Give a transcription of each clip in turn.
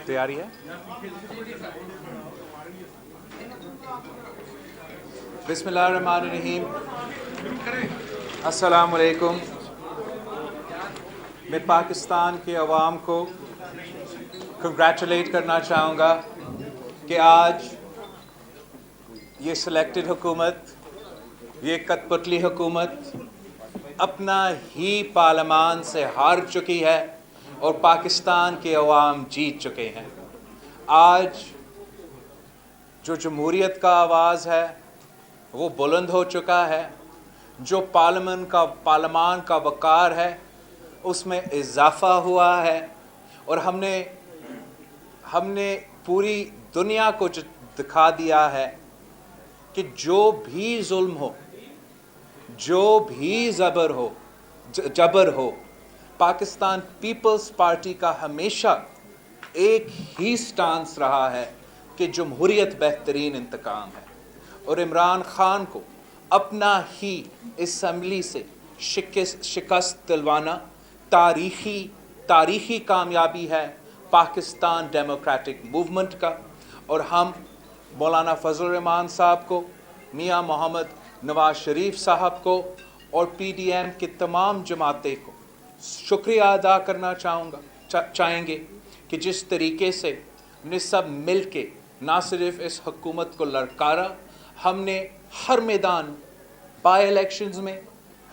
تیاری ہے؟ بسم اللہ الرحمن الرحیم. السلام علیکم. میں پاکستان کے عوام کو کنگریچولیٹ کرنا چاہوں گا کہ آج یہ سلیکٹڈ حکومت، یہ کٹ پتلی حکومت اپنا ہی پارلیمان سے ہار چکی ہے اور پاکستان کے عوام جیت چکے ہیں. آج جو جمہوریت کا آواز ہے وہ بلند ہو چکا ہے. جو پارلیمان کا وقار ہے اس میں اضافہ ہوا ہے، اور ہم نے پوری دنیا کو دکھا دیا ہے کہ جو بھی ظلم ہو، جو بھی جبر ہو، پاکستان پیپلز پارٹی کا ہمیشہ ایک ہی سٹانس رہا ہے کہ جمہوریت بہترین انتقام ہے. اور عمران خان کو اپنا ہی اسمبلی سے شکست دلوانا تاریخی کامیابی ہے پاکستان ڈیموکریٹک موومنٹ کا. اور ہم مولانا فضل الرحمان صاحب کو، میاں محمد نواز شریف صاحب کو اور پی ڈی ایم کی تمام جماعتیں کو شکریہ ادا کرنا چاہیں گے کہ جس طریقے سے ہم نے سب مل کے نہ صرف اس حکومت کو للکارا، ہم نے ہر میدان بائی الیکشنز میں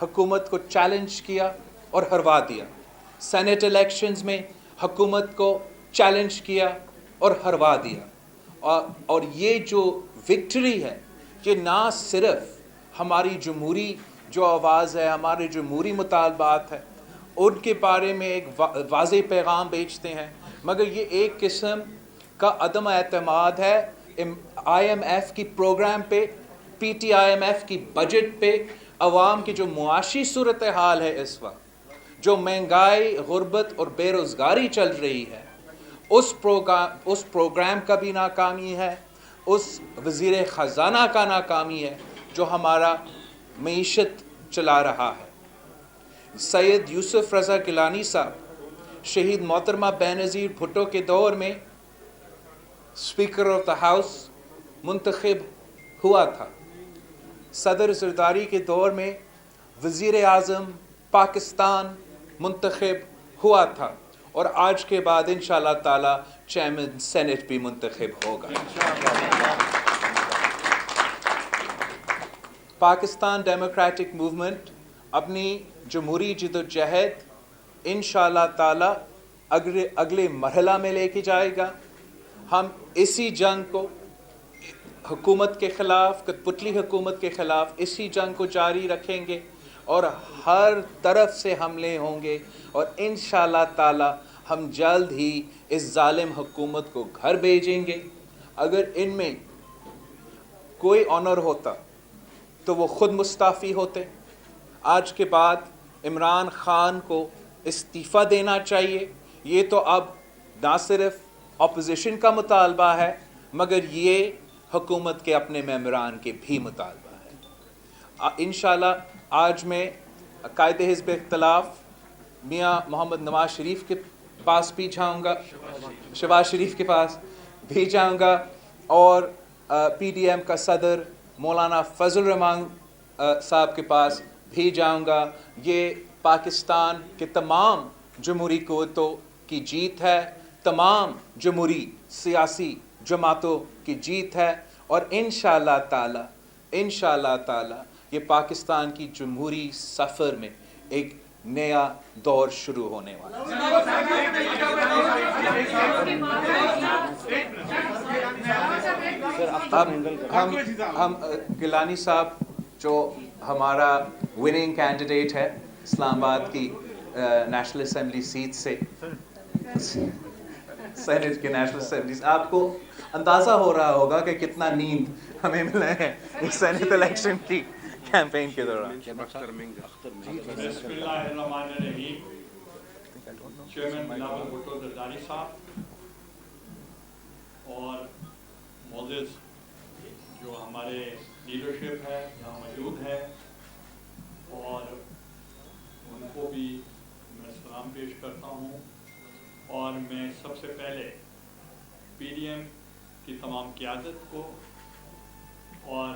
حکومت کو چیلنج کیا اور ہروا دیا. سینٹ الیکشنز میں حکومت کو چیلنج کیا اور ہروا دیا. اور یہ جو وکٹری ہے یہ نہ صرف ہماری جمہوری جو آواز ہے، ہمارے جمہوری مطالبات ہے ان کے بارے میں ایک واضح پیغام بھیجتے ہیں، مگر یہ ایک قسم کا عدم اعتماد ہے آئی ایم ایف کی پروگرام پہ، P T I M F کی بجٹ پہ. عوام کی جو معاشی صورتحال ہے اس وقت، جو مہنگائی، غربت اور بے روزگاری چل رہی ہے، اس پروگرام کا بھی ناکامی ہے، اس وزیر خزانہ کا ناکامی ہے جو ہمارا معیشت چلا رہا ہے. سید یوسف رضا گیلانی صاحب شہید محترمہ بینظیر بھٹو کے دور میں اسپیکر آف دا ہاؤس منتخب ہوا تھا. صدر زرداری کے دور میں وزیر اعظم پاکستان منتخب ہوا تھا، اور آج کے بعد انشاءاللہ تعالی چیئرمین سینٹ بھی منتخب ہوگا. پاکستان ڈیموکریٹک موومنٹ اپنی جمہوری جدوجہد انشاءاللہ تعالی اگلے مرحلہ میں لے کے جائے گا. ہم اسی جنگ کو حکومت کے خلاف، کٹ پتلی حکومت کے خلاف اسی جنگ کو جاری رکھیں گے اور ہر طرف سے حملے ہوں گے، اور انشاءاللہ تعالی ہم جلد ہی اس ظالم حکومت کو گھر بھیجیں گے. اگر ان میں کوئی آنر ہوتا تو وہ خود مستعفی ہوتے. آج کے بعد عمران خان کو استعفیٰ دینا چاہیے. یہ تو اب نہ صرف اپوزیشن کا مطالبہ ہے مگر یہ حکومت کے اپنے ممبران کے بھی مطالبہ ہے. انشاءاللہ آج میں قائد حزب اختلاف میاں محمد نواز شریف کے پاس بھی جاؤں گا، شہباز شریف کے پاس بھی جاؤں گا، اور پی ڈی ایم کا صدر مولانا فضل الرحمان صاحب کے پاس بھی جاؤں گا. یہ پاکستان کے تمام جمہوری قوتوں کی جیت ہے، تمام جمہوری سیاسی جماعتوں کی جیت ہے، اور انشاءاللہ تعالی یہ پاکستان کی جمہوری سفر میں ایک نیا دور شروع ہونے والا ہے. ہم گیلانی صاحب جو ہمارا وننگ کینڈیڈیٹ ہے اسلام آباد کی نیشنل اسمبلی سیٹ سے، سینٹ کے نیشنل اسمبلی سے، آپ کو اندازہ ہو رہا ہوگا کہ کتنا نیند ہمیں ملا ہے اس سینٹ الیکشن کی کیمپین کے دوران. بسم اللہ الرحمن الرحیم. چیئرمین بلاول بھٹو زرداری صاحب اور معزز جو ہمارے لیڈرشپ ہے یہاں موجود ہے، اور ان کو بھی میں سلام सलाम पेश करता हूँ और मैं सबसे पहले PDM की तमाम क़यादत को और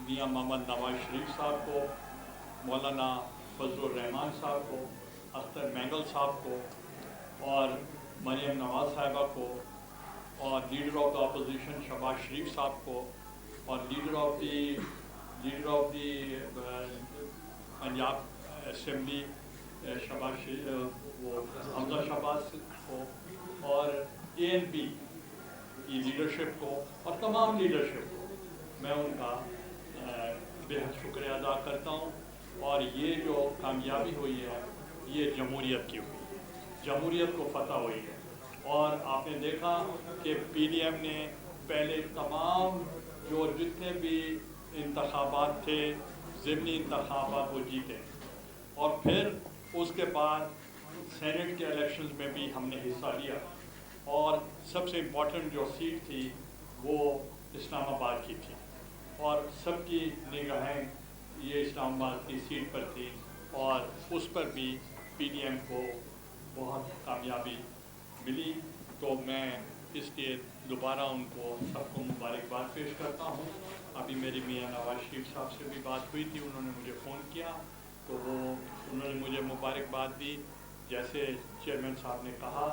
मियाँ मोहम्मद नवाज शरीफ साहब को, मौलाना फजलुर रहमान साहब को, अख्तर मैंगल साहब को और मरियम नवाज साहिबा को और leader of the opposition Shahbaz Sharif साहब को और leader of the Punjab assembly वो हमजा शहबाज को और ANP की लीडरशिप को और तमाम लीडरशिप को मैं उनका बेहद शुक्रिया अदा करता हूँ। और ये जो कामयाबी हुई है ये जमहूरियत की हुई है, जमहूरियत को फतह हुई है। और आपने देखा कि PDM ने पहले तमाम जो जितने भी इंतखाबात थे, ज़िमनी इंतखाबात, वो जीते और फिर उसके बाद सेनेट के इलेक्शंस में भी हमने हिस्सा लिया और सबसे इम्पोर्टेंट जो सीट थी वो इस्लामाबाद की थी और सबकी निगाहें ये इस्लामाबाद की सीट पर थी और उस पर भी PDM को बहुत कामयाबी मिली। तो मैं इसलिए दोबारा उनको सबको मुबारकबाद पेश करता हूँ। अभी मेरी मियाँ नवाज शरीफ साहब से भी बात हुई थी, उन्होंने मुझे फ़ोन किया तो उन्होंने मुझे मुबारकबाद दी। जैसे चेयरमैन साहब ने कहा,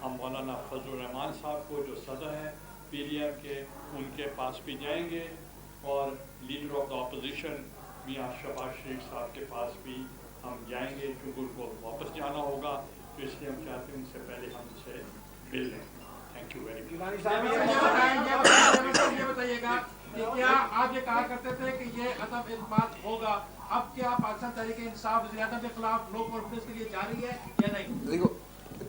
हम मौलाना फजलुर रहमान साहब को जो सदर हैं PDM के, उनके पास भी जाएंगे और लीडर ऑफ द अपोजिशन मियाँ शहबाज शरीफ साहब के पास भी हम जाएंगे क्योंकि उनको वापस जाना होगा, तो इसलिए हम चाहते हैं उनसे पहले हम उनसे मिल लें। Thank you very much. ये बताइएगा कि क्या आप ये कहा करते थे कि ये अदम इल्मात होगा, अब क्या पाकिस्तान तहरीक इंसाफ ज़ियादा के खिलाफ लो कॉन्फ्रेंस के लिए जारी है या नहीं? देखो,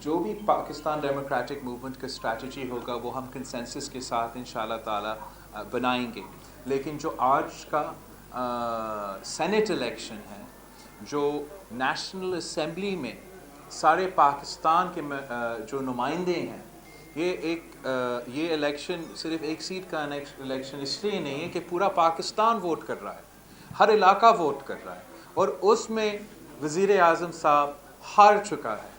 जो भी पाकिस्तान डेमोक्रेटिक मूवमेंट का स्ट्रैटेजी होगा वो हम कंसेंसस के साथ इंशाल्लाह ताला बनाएंगे। लेकिन जो आज का सेनेट इलेक्शन है, जो नेशनल असेंबली में सारे पाकिस्तान के जो नुमाइंदे हैं, ये इलेक्शन सिर्फ एक सीट का इलेक्शन इसलिए नहीं है कि पूरा पाकिस्तान वोट कर रहा है, हर इलाका वोट कर रहा है और उसमें वज़ीर आज़म साहब हार चुका है।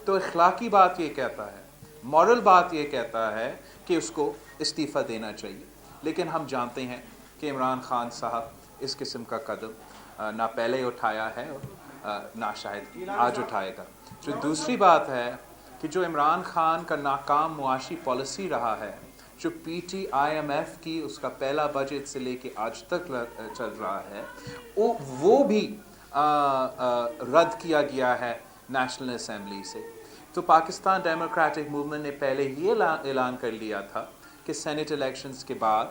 तो अखलाकी बात ये कहता है, मॉरल बात ये कहता है कि उसको इस्तीफ़ा देना चाहिए। लेकिन हम जानते हैं कि इमरान खान साहब इस किस्म का कदम ना पहले उठाया है और ना शायद आज उठाएगा। जो दूसरी बात है कि जो इमरान खान का नाकाम मुआशी पॉलिसी रहा है, जो PT IMF की उसका पहला बजट से लेके आज तक चल रहा है, वो भी रद्द किया गया है नेशनल असेंबली से। तो पाकिस्तान डेमोक्रेटिक मूवमेंट ने पहले ही ऐलान कर लिया था कि सेनेट इलेक्शंस के बाद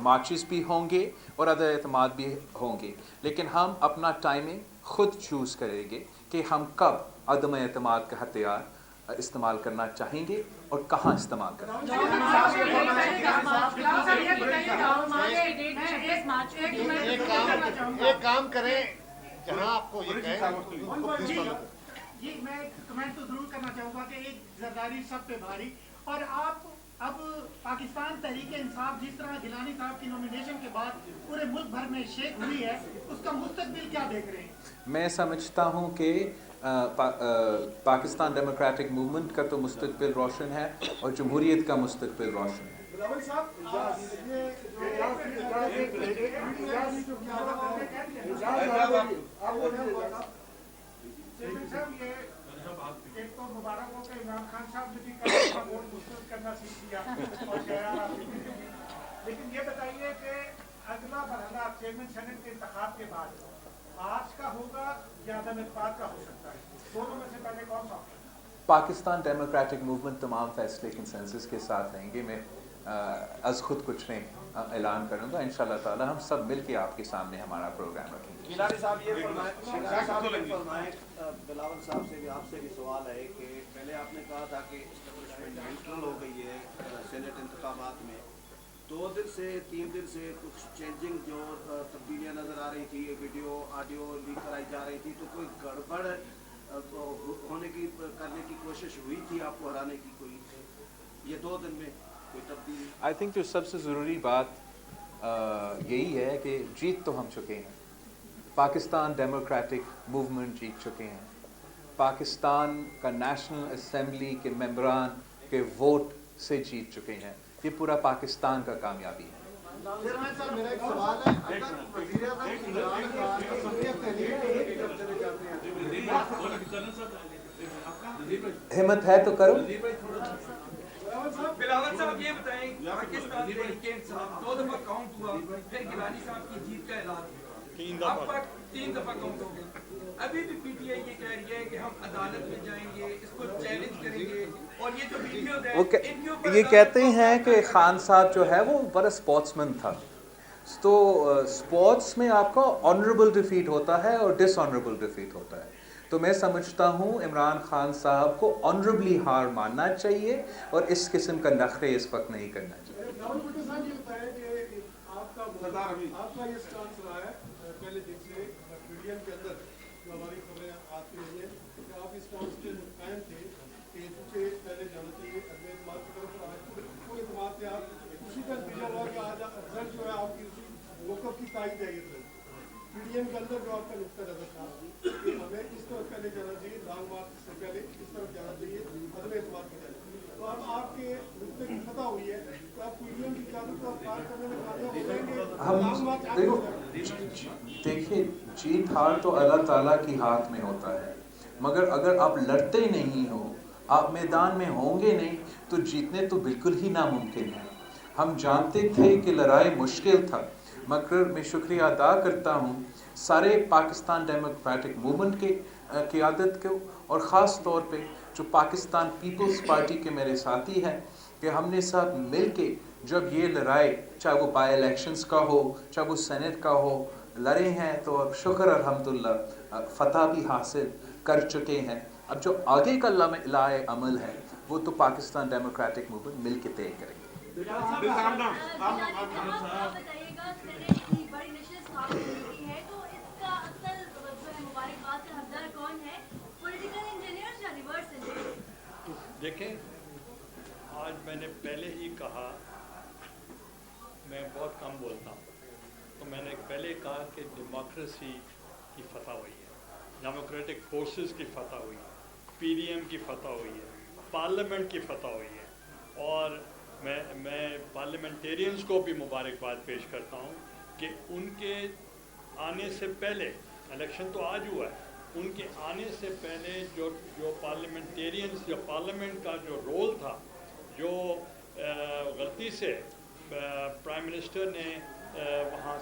मार्चेस भी होंगे और अदम एतमाद भी होंगे, लेकिन हम अपना टाइमिंग खुद चूज़ करेंगे कि हम कब अदम एतमाद का हथियार इस्तेमाल करना चाहेंगे और कहाँ इस्तेमाल करेंगे। एक काम करें, जहाँ आपको ये कहें, जी मैं कमेंट तो जरूर करना चाहूँगा कि एक जरदारी सब पे भारी, और आप अब पाकिस्तान तहरीक इंसाफ जिस तरह गिलानी साहब की नॉमिनेशन के बाद पूरे मुल्क भर में शेक हुई है, उसका मुस्तकबिल क्या देख रहे हैं? मैं समझता हूँ कि पाकिस्तान डेमोक्रेटिक मूवमेंट का तो मुस्तकबिल रोशन है और जमहूरियत का मुस्तकबिल रोशन है। एक तो मुबारक हो कि इमरान खान साहब ने भी वोट मुस्तरद करना सीख लिया और लेकिन ये बताइए कि अगला मरहला चेयरमैन सेनेट के इंतखाब के बाद आज का होगा या अदम इत्तेफाक का हो सकता है? दोनों में से पहले कौन सा? पाकिस्तान डेमोक्रेटिक मूवमेंट तमाम फैसले कंसेंसस के साथ लेंगे। मैं आज खुद कुछ नहीं ऐलान करूंगा, इंशाल्लाह ताला हम सब मिल के आपके सामने हमारा प्रोग्राम रखेंगे। गिलानी साहब ये फरमाएं, बिलावल साहब से भी आपसे भी सवाल है कि पहले आपने कहा था कि एस्टेब्लिशमेंट न्यूट्रल हो गई है सेनेट इंतखाबात में, 2 दिन से 3 दिन से कुछ चेंजिंग जो तब्दीलियाँ नज़र आ रही थी, वीडियो ऑडियो लीक कराई जा रही थी, तो कोई गड़बड़ होने की करने की कोशिश हुई थी आपको हराने की? कोई ये 2 दिन में कोई तब्दीली? आई थिंक जो सबसे ज़रूरी बात यही है कि जीत तो हम चुके हैं, पाकिस्तान डेमोक्रेटिक मूवमेंट जीत चुके हैं पाकिस्तान का नेशनल असेंबली के मेंबरान के वोट से जीत चुके हैं। ये पूरा पाकिस्तान का कामयाबी है। चेयरमैन साहब, मेरा एक सवाल है, अगर वज़ीर आज़म इमरान खान असलियत हिम्मत है तो करो। बिलावल साहब ये बताएं, पाकिस्तान तहरीक इंसाफ 2 दफा काउंट हुआ, फिर गिलानी साहब की जीत का ऐलान हुआ, अब तक 3 दफा काउंट हो गया। अभी भी पीटीआई ये कह रही है कि हम अदालत में जाएंगे, इसको चैलेंज करेंगे, और ये जो वीडियोज है इनके ऊपर ये कहते हैं कि खान साहब जो है वो बड़ा स्पोर्ट्समैन था। तो स्पोर्ट्स में आपका ऑनरेबल डिफीट होता है और डिसऑनरेबल डिफीट होता है। तो मैं समझता हूँ इमरान खान साहब को ऑनरेबली हार मानना चाहिए और इस किस्म का नखरे इस वक्त नहीं करना चाहिए। आपका ये स्टांस रहा है पहले दिन से मीडिया के अंदर जो हमारी खबरें आती रही हैं कि आप इस स्टांस के कायम थे कि तुझे पहले जाना चाहिए अगले इतमाद की तरफ, आज पूरे इतमाद से आप उसी का नतीजा हुआ कि आज रिजल्ट जो है आपकी उसी मौक़िफ़ की तायद है। ये पीडीएम के अंदर जो आपका नुक्ता नज़र था कि हमें इस तरफ पहले जाना चाहिए, लॉन्ग मार्च से पहले इस तरफ जाना चाहिए, अगले इतमाद की तरफ। तो अब आपके नुक्ते की फतह हुई है तो आप पीडीएम की क़यादत को पार करने में कामयाब हो जाएंगे। देखिए, जीत हार तो अल्लाह ताला की हाथ में होता है, मगर अगर आप लड़ते नहीं हो, आप मैदान में होंगे नहीं, तो जीतने तो बिल्कुल ही नामुमकिन है। हम जानते थे कि लड़ाई मुश्किल था, मगर मैं शुक्रिया अदा करता हूँ सारे पाकिस्तान डेमोक्रेटिक मूवमेंट के क़यादत को, और ख़ास तौर पे जो पाकिस्तान पीपल्स पार्टी के मेरे साथी हैं, कि हमने साथ मिल के जब ये लड़ाई, चाहे वो बाई इलेक्शंस का हो, चाहे वो सेनेट का हो, लड़े हैं, तो अब शुक्र अल्हम्दुलिल्लाह फ़तह भी हासिल कर चुके हैं। अब जो आगे का लाए अमल है वो तो पाकिस्तान डेमोक्रेटिक मूवमेंट मिल के तय करेंगे। देखें, आज मैंने पहले ही कहा, मैं बहुत कम बोलता हूँ, तो मैंने पहले कहा कि डेमोक्रेसी की फतह हुई है, डेमोक्रेटिक फोर्सेस की फतह हुई है, पीडीएम की फतह हुई है, पार्लियामेंट की फतह हुई है, और मैं पार्लियामेंटेरियंस को भी मुबारकबाद पेश करता हूँ कि उनके आने से पहले, इलेक्शन तो आज हुआ है, उनके आने से पहले जो पार्लियामेंटेरियंस, जो पार्लियामेंट का जो रोल था, जो गलती से प्राइम मिनिस्टर ने वहाँ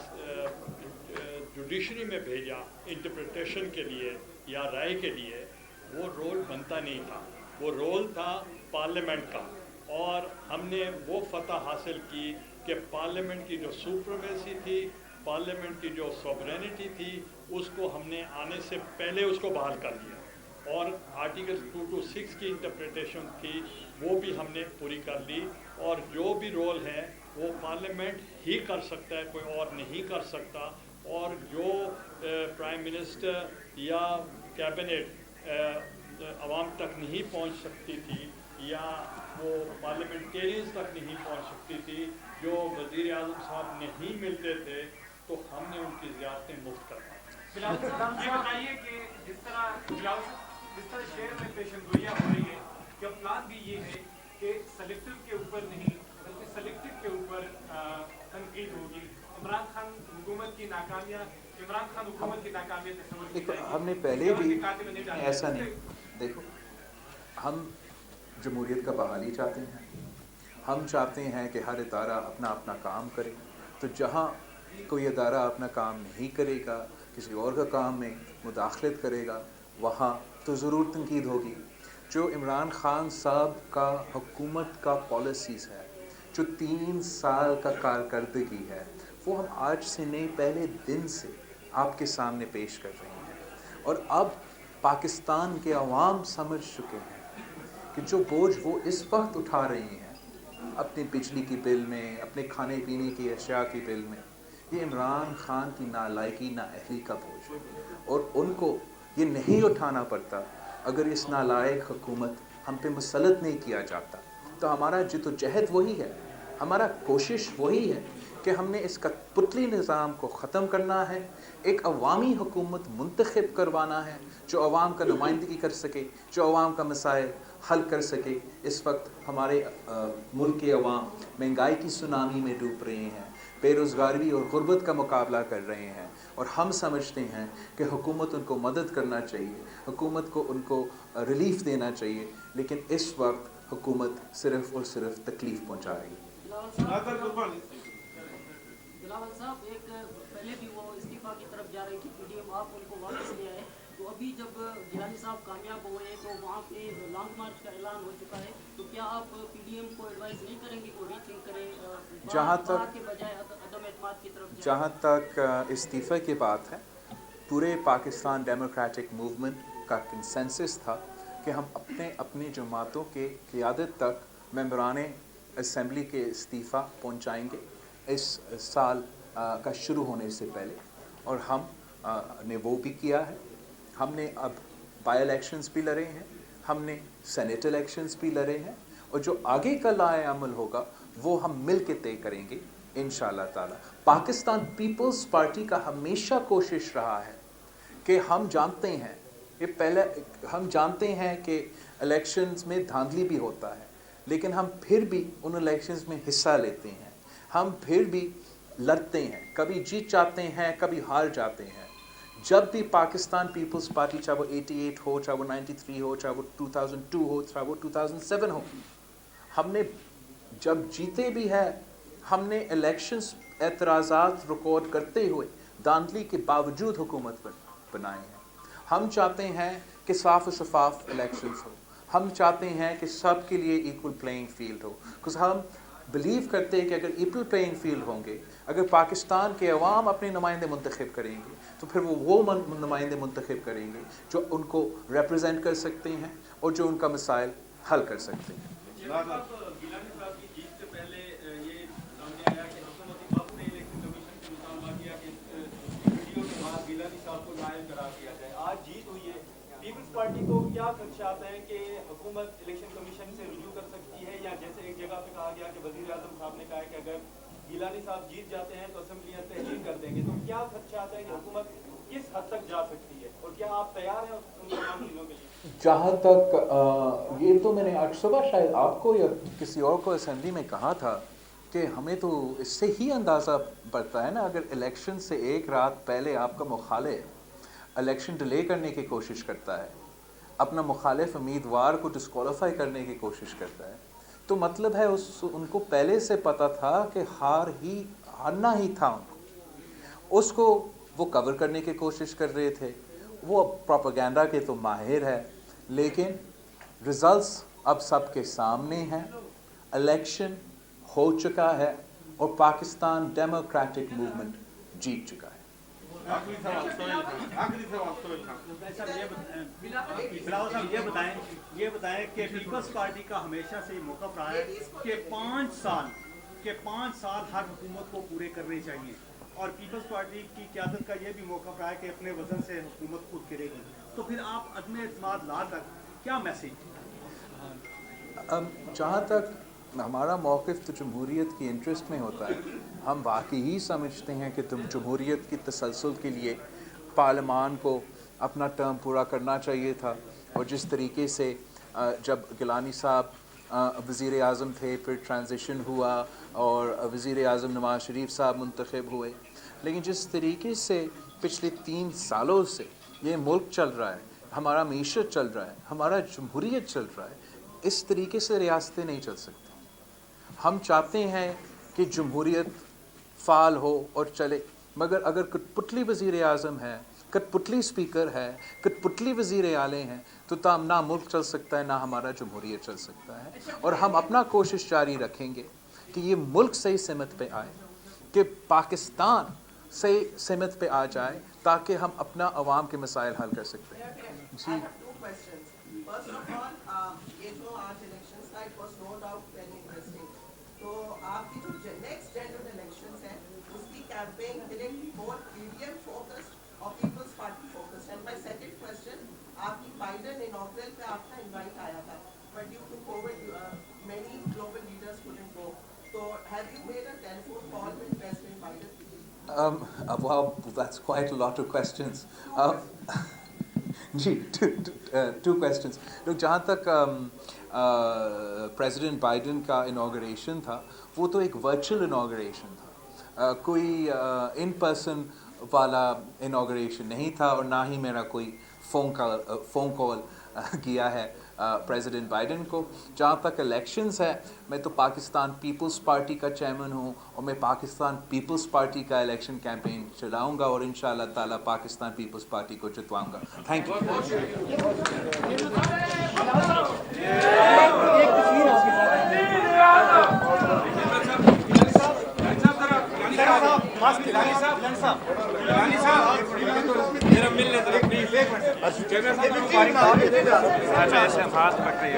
जुडिशरी में भेजा इंटरप्रिटेशन के लिए या राय के लिए, वो रोल बनता नहीं था, वो रोल था पार्लियामेंट का। और हमने वो फतह हासिल की कि पार्लियामेंट की जो सुप्रीमेसी थी, पार्लियामेंट की जो सॉवरेनिटी थी, उसको हमने आने से पहले उसको बहाल कर दिया, और आर्टिकल 226 की इंटरप्रिटेशन थी वो भी हमने पूरी कर ली, और जो भी रोल है वो पार्लियामेंट ही कर सकता है, कोई और नहीं कर सकता। और जो प्राइम मिनिस्टर या कैबिनेट आवाम तक नहीं पहुंच सकती थी, या वो पार्लियामेंटेरियंस तक नहीं पहुंच सकती थी, जो वज़ीर आज़म साहब नहीं मिलते थे, तो हमने उनकी ज़ियारतें मुफ्त करवाई। ये बताइए कि जिस तरह शहर में पेशेंगोइयाँ हो रही है, क्या प्लान भी ये है कि सेलेक्टिव के ऊपर नहीं बल्कि सेलेक्टिव के ऊपर तनकीद होगी? इमरान खान हुकूमत की नाकामियाँ देखो, हमने पहले भी ऐसा नहीं, देखो हम जमहूरियत का बहाली चाहते हैं, हम चाहते हैं कि हर इदारा अपना अपना काम करे। तो जहाँ कोई इदारा अपना काम नहीं करेगा, किसी और का काम में मुदाखलत करेगा, वहाँ तो ज़रूर तनकीद होगी। जो इमरान खान साहब का हुकूमत का पॉलिसीज़ है, जो 3 साल का कारकर्दगी है, वो हम आज से नहीं पहले दिन से आपके सामने पेश कर रहे हैं। और अब पाकिस्तान के अवाम समझ चुके हैं कि जो बोझ वो इस वक्त उठा रही हैं अपने बिजली की बिल में, अपने खाने पीने की अशिया की बिल में, ये इमरान खान की नालायकी, नाअहली का बोझ है। और उनको ये नहीं उठाना पड़ता अगर इस नालायक हुकूमत हम पे मुसलत नहीं किया जाता। तो हमारा जिद्दोजहद वही है, हमारा कोशिश वही है کہ ہم نے اس کٹپتلی نظام کو ختم کرنا ہے, ایک عوامی حکومت منتخب کروانا ہے جو عوام کا نمائندگی کر سکے, جو عوام کا مسائل حل کر سکے. اس وقت ہمارے ملک کے عوام مہنگائی کی سونامی میں ڈوب رہے ہیں, بے روزگاری اور غربت کا مقابلہ کر رہے ہیں, اور ہم سمجھتے ہیں کہ حکومت ان کو مدد کرنا چاہیے, حکومت کو ان کو ریلیف دینا چاہیے, لیکن اس وقت حکومت صرف اور صرف تکلیف پہنچا رہی ہے. بلاول صاحب, ایک پہلے بھی وہ استعفیٰ کی طرف جا رہی تھی پی ڈی ایم, آپ ان کو واپس لے آئے, تو ابھی جب گیلانی صاحب کامیاب ہوئے تو وہاں پہ لانگ مارچ کا اعلان ہو چکا ہے, تو کیا آپ پی ڈی ایم کو ایڈوائز نہیں کریں گے کہ ری تھنک کریں کے بجائے عدم اعتماد کی طرف جائیں؟ جہاں تک استعفے کی بات ہے, پورے پاکستان ڈیموکریٹک موومنٹ کا کنسنسس تھا کہ ہم اپنی جماعتوں کے قیادت تک ممبران اسمبلی کے استعفیٰ پہنچائیں گے اس سال کا شروع ہونے سے پہلے, اور ہم نے وہ بھی کیا ہے. ہم نے اب بائی الیکشنز بھی لڑے ہیں, ہم نے سینیٹ الیکشنز بھی لڑے ہیں, اور جو آگے کا لائحہ عمل ہوگا وہ ہم مل کے طے کریں گے انشاءاللہ تعالی. پاکستان پیپلز پارٹی کا ہمیشہ کوشش رہا ہے کہ ہم جانتے ہیں کہ الیکشنز میں دھاندلی بھی ہوتا ہے, لیکن ہم پھر بھی ان الیکشنز میں حصہ لیتے ہیں, ہم پھر بھی لڑتے ہیں, کبھی جیت جاتے ہیں کبھی ہار جاتے ہیں. جب بھی پاکستان پیپلز پارٹی, چاہے وہ 88 ہو, چاہے وہ 93 ہو, چاہے وہ 2002 ہو, چاہے وہ 2007 ہو, ہم نے جب جیتے بھی ہے ہم نے الیکشنز اعتراضات ریکارڈ کرتے ہوئے دھاندلی کے باوجود حکومت بنائے ہیں. ہم چاہتے ہیں کہ صاف و شفاف الیکشنز ہو, ہم چاہتے ہیں کہ سب کے لیے ایکول پلینگ فیلڈ ہو, کیونکہ ہم بلیو کرتے ہیں کہ اگر ایکول پلینگ فیلڈ ہوں گے, اگر پاکستان کے عوام اپنے نمائندے منتخب کریں گے تو پھر وہ نمائندے منتخب کریں گے جو ان کو ریپرزینٹ کر سکتے ہیں اور جو ان کا مسائل حل کر سکتے ہیں. گیلانی صاحب کی جیت سے پہلے یہ سامنے آیا کہ حکومتی وقت نے الیکشن کمیشن سے مطالبہ کیا کہ ویڈیو کے بعد گیلانی صاحب کو نائب قرار دیا جائے. آج جیت ہوئی ہے, پیپلز پارٹی کو کیا خدشات ہیں کہ حکومت الیکشن کمیشن سے رجوع کر سکتی ہے, یا جیسے ایک جگہ پہ کہا گیا کہ وزیر اعظم صاحب نے کہا ہے کہ اگر گیلانی صاحب جیت جاتے ہیں تو اسمبلیاں تحلیل کر دیں گے, تو کیا خدشات ہیں کہ حکومت کس حد تک جا سکتی ہے, اور کیا آپ تیار ہیں ان تمام چیزوں کے لیے؟ جہاں تک یہ تو میں نے آج صبح شاید آپ کو یا کسی اور کو اسمبلی میں کہا تھا کہ ہمیں تو اس سے ہی اندازہ پڑتا ہے نا, اگر الیکشن سے ایک رات پہلے آپ کا مخالف الیکشن ڈیلے کرنے کی کوشش کرتا ہے, اپنا مخالف امیدوار کو ڈسکوالیفائی کرنے کی کوشش کرتا ہے, تو مطلب ہے ان کو پہلے سے پتہ تھا کہ ہارنا ہی تھا ان کو. اس کو وہ کور کرنے کی کوشش کر رہے تھے, وہ پروپیگنڈا کے تو ماہر ہے, لیکن ریزلٹس اب سب کے سامنے ہیں. الیکشن ہو چکا ہے اور پاکستان ڈیموکریٹک موومنٹ جیت چکا ہے. بلاول صاحب یہ بتائیں کہ پیپلز پارٹی کا ہمیشہ سے موقف رہا ہے کہ 5 سال ہر حکومت کو پورے کرنے چاہیے, اور پیپلز پارٹی کی قیادت کا یہ بھی موقف رہا ہے کہ اپنے وزن سے حکومت خود کرے گی, تو پھر آپ عدم اعتماد لا کر کیا میسیج؟ جہاں تک ہمارا موقف تو جمہوریت کی انٹرسٹ میں ہوتا ہے, ہم واقعی ہی سمجھتے ہیں کہ جمہوریت کی تسلسل کے لیے پارلیمان کو اپنا ٹرم پورا کرنا چاہیے تھا, اور جس طریقے سے جب گیلانی صاحب وزیر اعظم تھے, پھر ٹرانزیشن ہوا اور وزیر اعظم نواز شریف صاحب منتخب ہوئے, لیکن جس طریقے سے پچھلے 3 سالوں سے یہ ملک چل رہا ہے, ہمارا معیشت چل رہا ہے, ہمارا جمہوریت چل رہا ہے, اس طریقے سے ریاستیں نہیں چل سکتی. ہم چاہتے ہیں کہ جمہوریت فعال ہو اور چلے, مگر اگر کٹپتلی وزیر اعظم ہے, کٹپتلی اسپیکر ہے, کٹپتلی وزیر اعلیٰ ہیں, تو نہ ملک چل سکتا ہے, نہ ہمارا جمہوریت چل سکتا ہے. اور ہم اپنا کوشش جاری رکھیں گے کہ یہ ملک صحیح سمت پہ آئے, کہ پاکستان صحیح سمت پہ آ جائے, تاکہ ہم اپنا عوام کے مسائل حل کر سکتے ہیں. جی First of all, یہ جو آج elections کا it was no doubt very interesting. تو آپ کی جو next general elections ہیں, اس کی campaign will it be more PDM focused or People's Party focused? And my second question, آپ کی Biden inaugural پہ آپ کا invite آیا تھا, but due to COVID, many global leaders couldn't go. So have you made a telephone call with President Well, that's quite a lot of questions. Ji, two questions. Look, जहाँ तक president Biden का inauguration था, वो तो एक virtual inauguration था, कोई in person वाला इनॉग्रेशन नहीं था, और ना ही मेरा कोई फ़ोन कॉल किया है प्रेसिडेंट बाइडन को. जहाँ तक इलेक्शंस है, मैं तो पाकिस्तान पीपल्स पार्टी का चेयरमैन हूँ, और मैं पाकिस्तान पीपल्स पार्टी का इलेक्शन कैंपेन चलाऊँगा, और इंशाल्लाह ताला पाकिस्तान पीपल्स पार्टी को जितवाऊँगा. थैंक हाथ पकड़िए.